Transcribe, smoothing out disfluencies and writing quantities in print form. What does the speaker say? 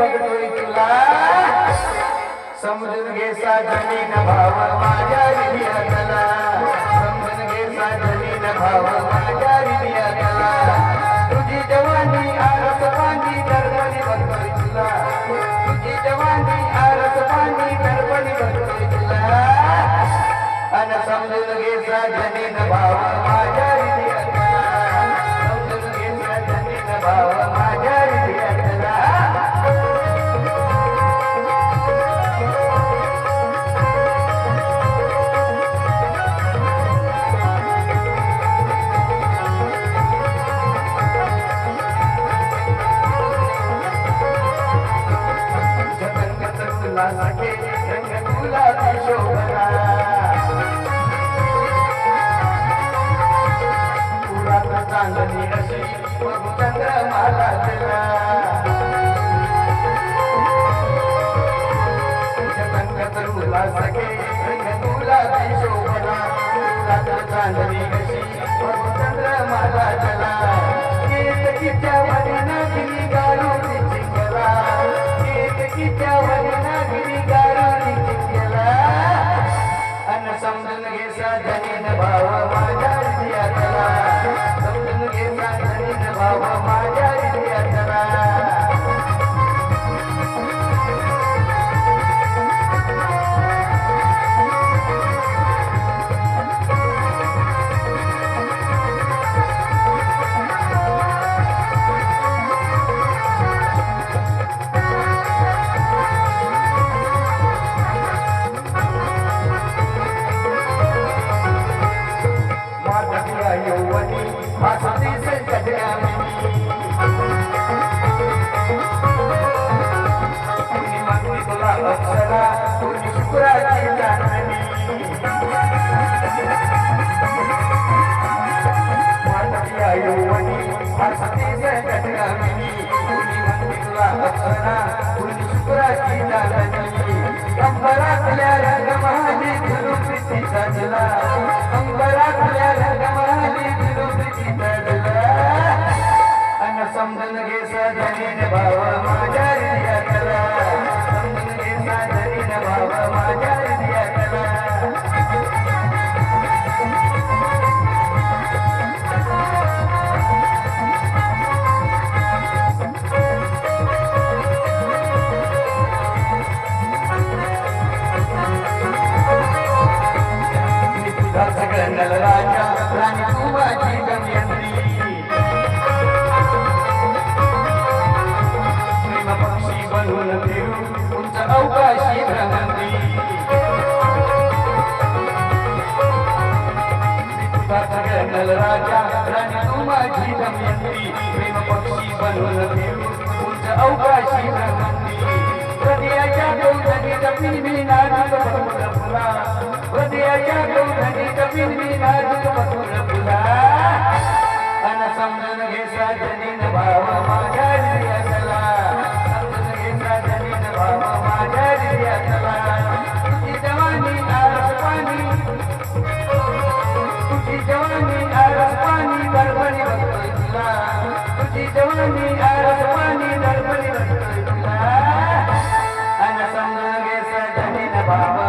बघतोय तुला समजून घे साजनी न भाव माझ्या हृदयातला समजून घे साजनी न भाव माझ्या हृदयातला तुझी जवानी आरस पाणी दरपणी बघतोय तुला तुझी जवानी आरस पाणी दरपणी बघतोय तुला अन समजून घे साजनी न भाव माझ्या हृदयातला समजून घे साजनी न भाव माझ्या हृदयातला रंग तुला शोभना पुरात चांदणी अशी बघू चंद्रमाला दिला रंग तुला सखे रंग तुला शोभना पुरात चांदणी अशी बघू चंद्रमाला दिला केतकीच्या वरना गिरी गाळून चिंगला केतकीच्या वरना गिरी गाळून चिंगला अन समजून घे साजनी न भाव माझ्या हृदयातला समजून घे साजनी न भाव माझ्या हृदयातला यौवनी हसती से तुला अप्सरा तुझी शुक्राची चांदणी माझ्या यौवनी हसती से तुला अप्सरा तुझी शुक्राची चांदणी अंबरातल्या रंगमहाली धुरुपती सजला अंबरातल्या रंगमहाली धुरुपती सजला अन समजून घे साजनी न भाव माझ्या हृदयातला समजून घे साजनी न भाव माझ्या हृदयातला सगळ्यांना राजा राणी तू माझी गमयंत्री प्रेम पक्षी बनवून फिरू उंच अवकाशी भ्रमंती सगळ्यांना राजा राणी तू माझी गमयंत्री प्रेम पक्षी बनवून फिरू उंच अवकाशी भ्रमंती हृदयाच्या गौधनी जमीन मी नाजूक मधुर फुला हृदयाच्या गौधनी जमीन मी नाजूक मधुर फुला अन समजून घे साजनी न भाव माझ्या हृदयातला समजून घे साजनी न भाव माझ्या हृदयातला तुझी जवानी आरस पाणी तुझी जवानी आरस पाणी दरपणी बघतोय तुला तुझी जवानी आरस पाणी दरपणी बघतोय तुला अन समजून घे साजनी न भाव